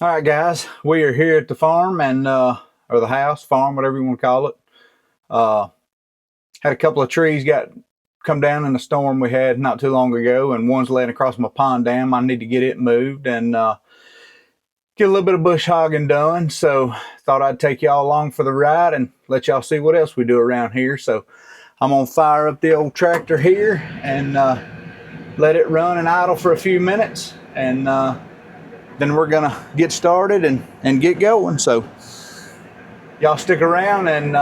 All right, guys, we are here at the farm and or the house, farm, whatever you want to call it. Uh, had a couple of trees got come down in a storm we had not too long ago, and one's laying across my pond dam. I need to get it moved and get a little bit of bush hogging done. So thought I'd take y'all along for the ride and let y'all see what else we do around here. So I'm gonna fire up the old tractor here and let it run and idle for a few minutes, and then we're gonna get started and get going. So y'all stick around and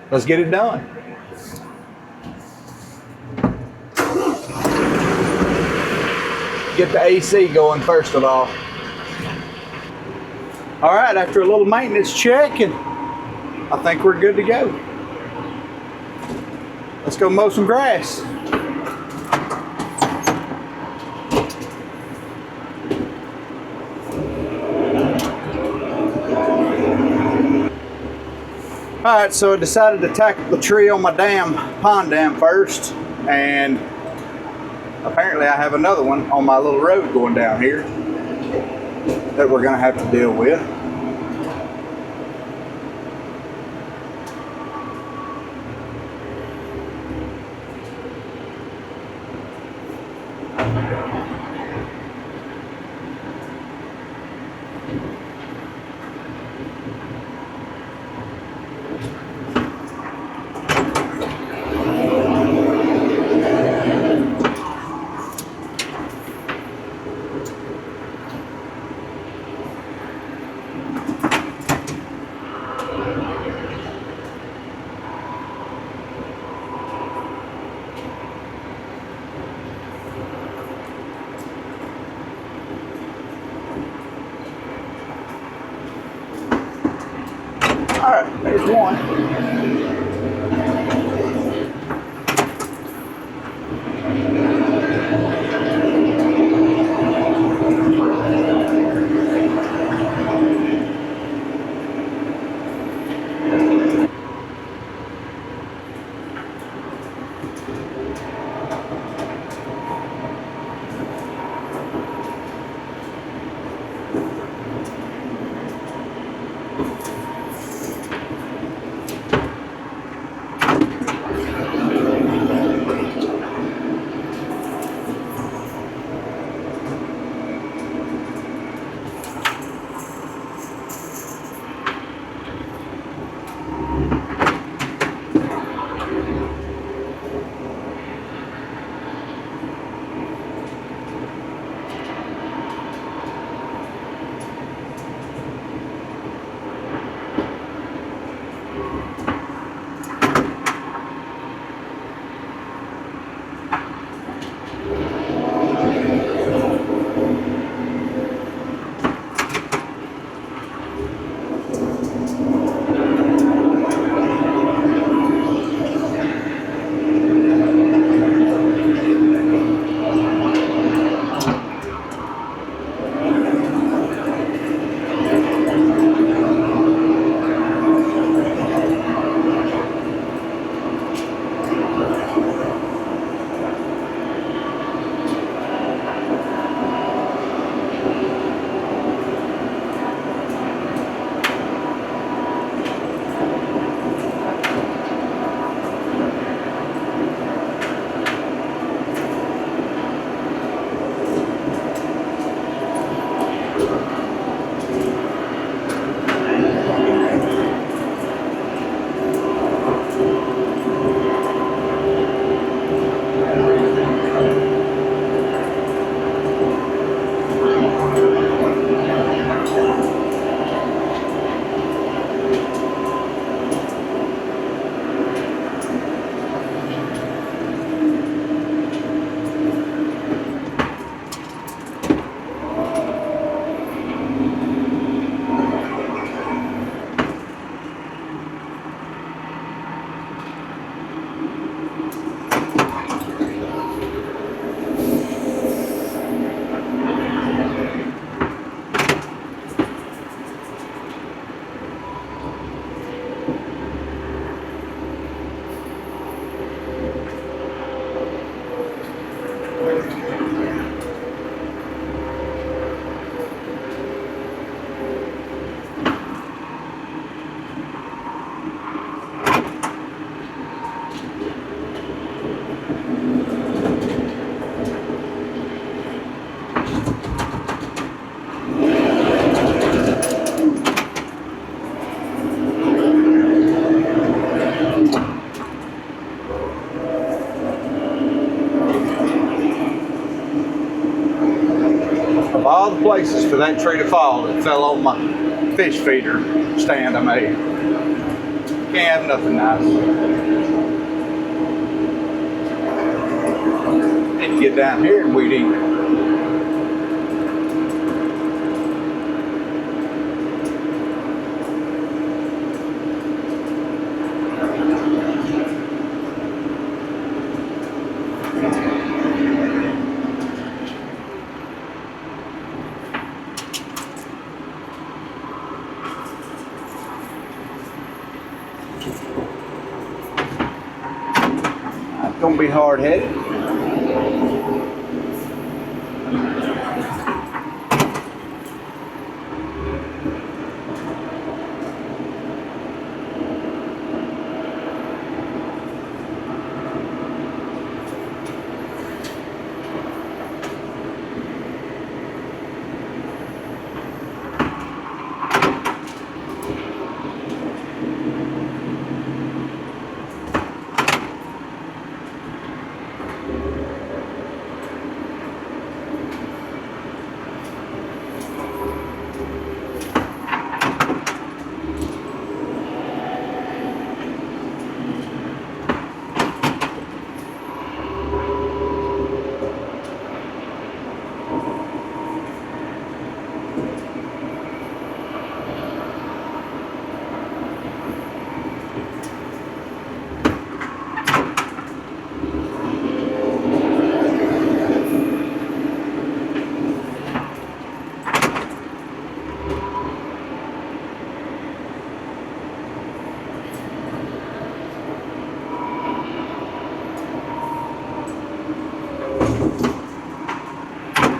let's get it done. Get the AC going first of all. All right, after a little maintenance check, and I think we're good to go. Let's go mow some grass. All right, so I decided to tackle the tree on my pond dam first, and apparently I have another one on my little road going down here that we're gonna have to deal with. All right, there's one. Of all the places for that tree to fall, it fell on my fish feeder stand I made. Can't have nothing nice. Need to get down here and weed eat. It's gonna be hard-headed.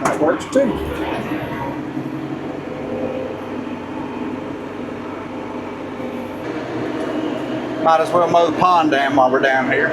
That works too. Might as well mow the pond dam while we're down here.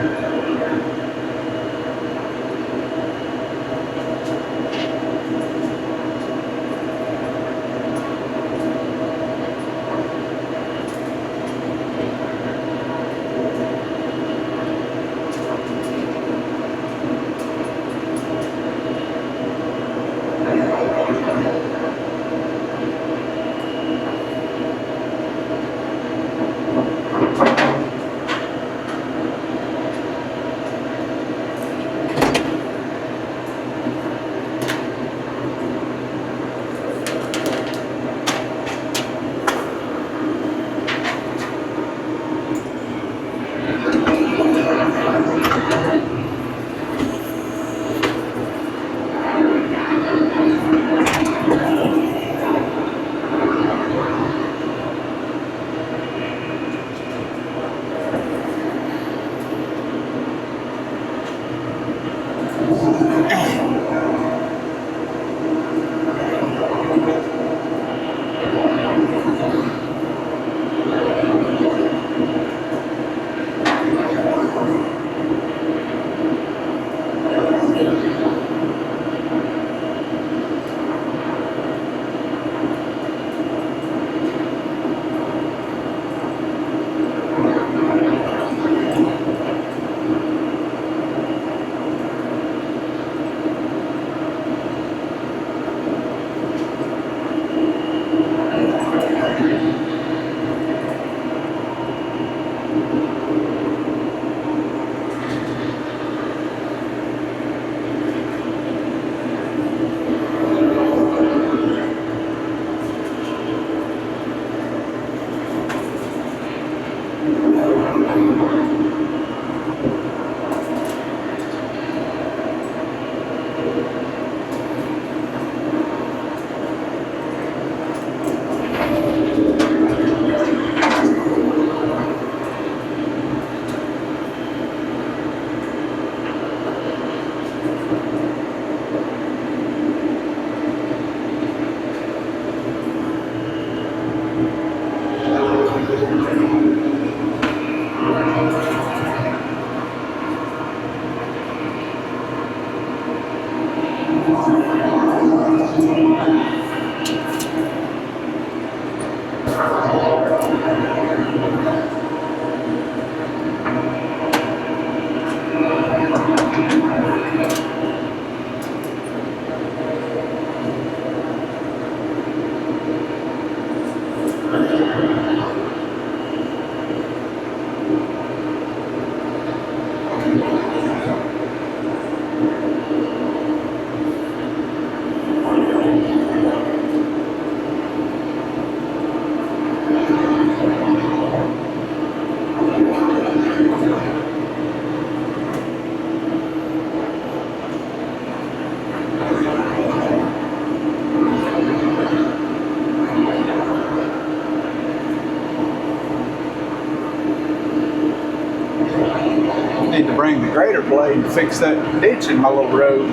grader blade to fix that ditch in my little road.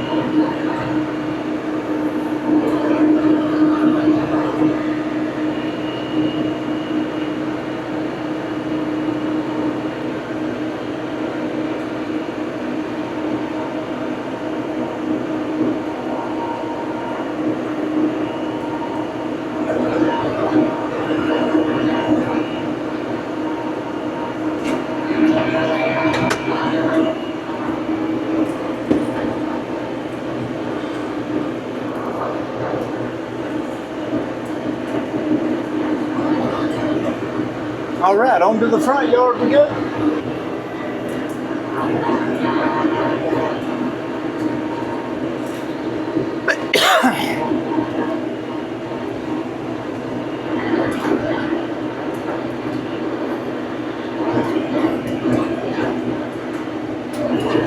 All right, on to the front yard we go.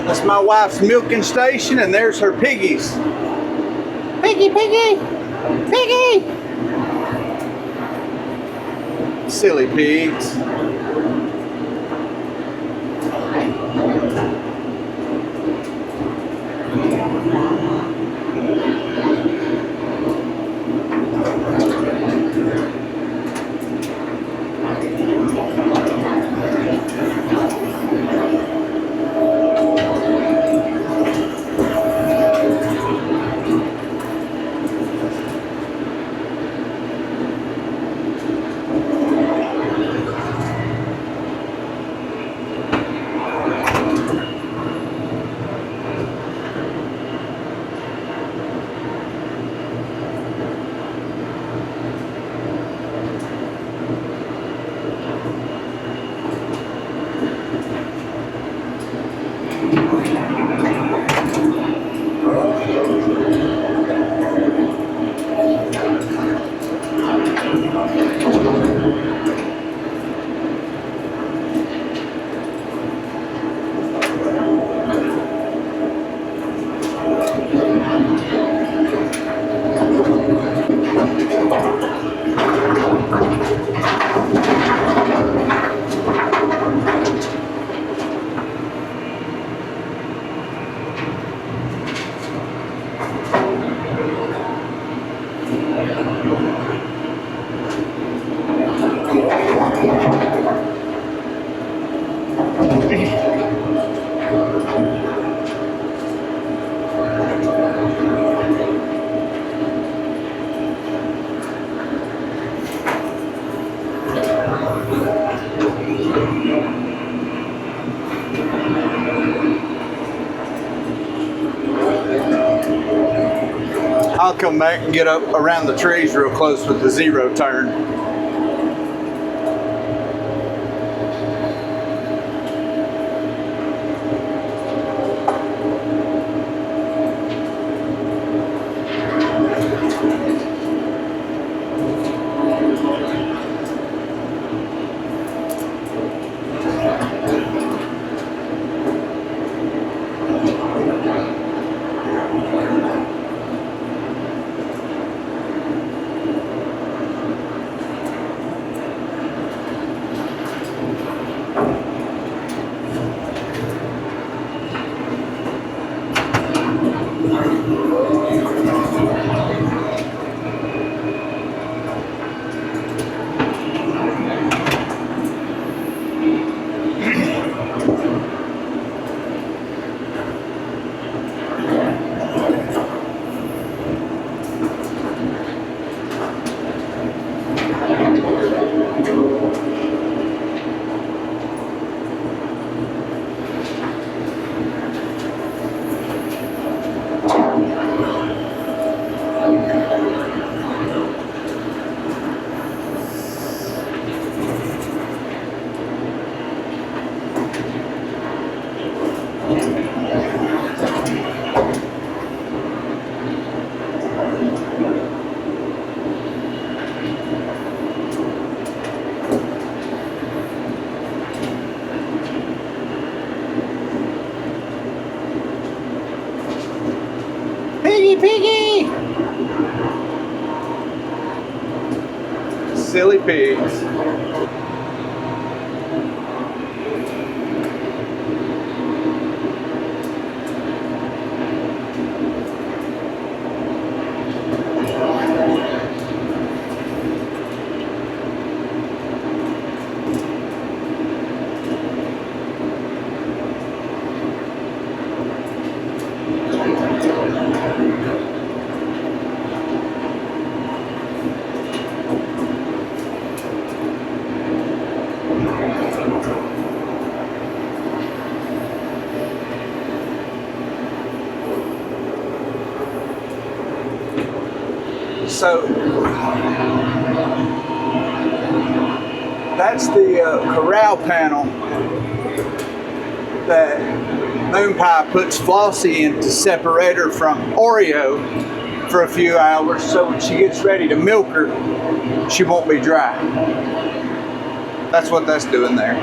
That's my wife's milking station, and there's her piggies. Piggy, piggy, piggy. Silly pigs. I'll come back and get up around the trees real close with the zero turn. Piggy, piggy! Silly pigs. So that's the corral panel that Moon Pie puts Flossie in to separate her from Oreo for a few hours, so when she gets ready to milk her, she won't be dry. That's what that's doing there.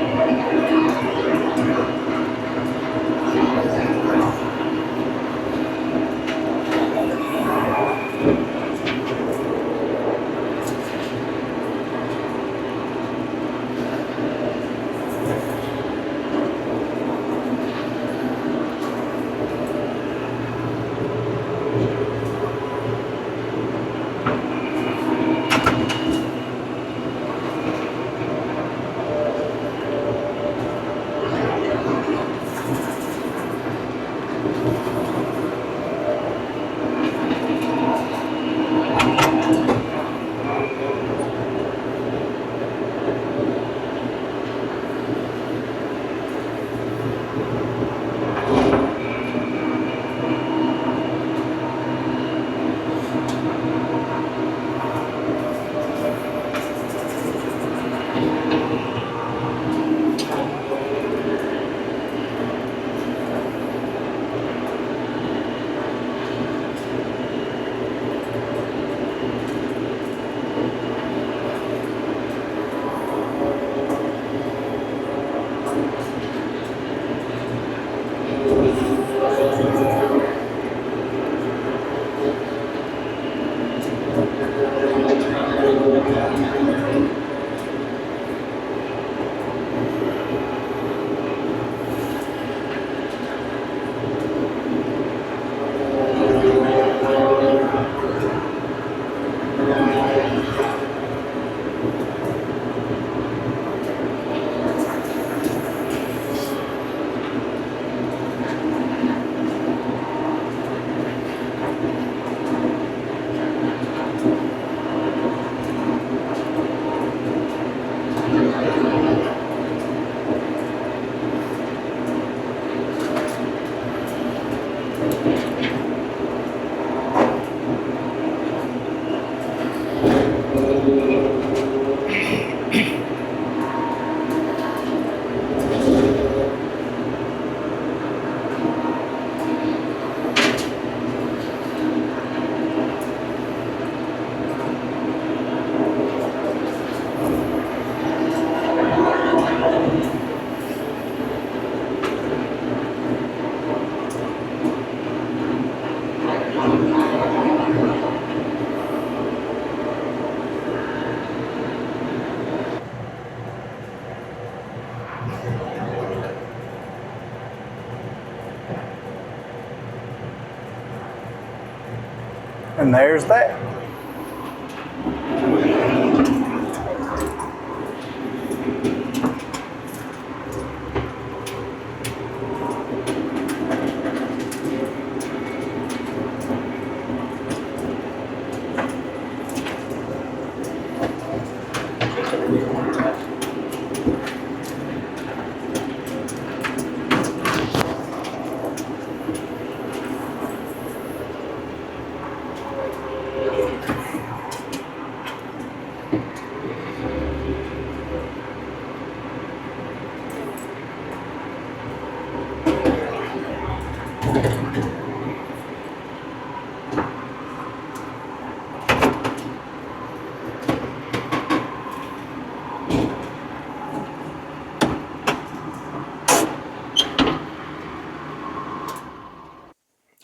And there's that.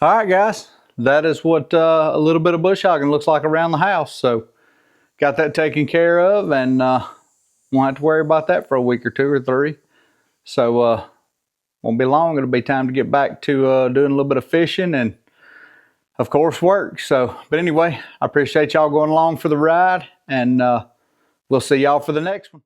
All right, guys, that is what a little bit of bush hogging looks like around the house. So got that taken care of, and won't have to worry about that for a week or two or three. So won't be long. It'll be time to get back to doing a little bit of fishing and, of course, work. So, but anyway, I appreciate y'all going along for the ride, and we'll see y'all for the next one.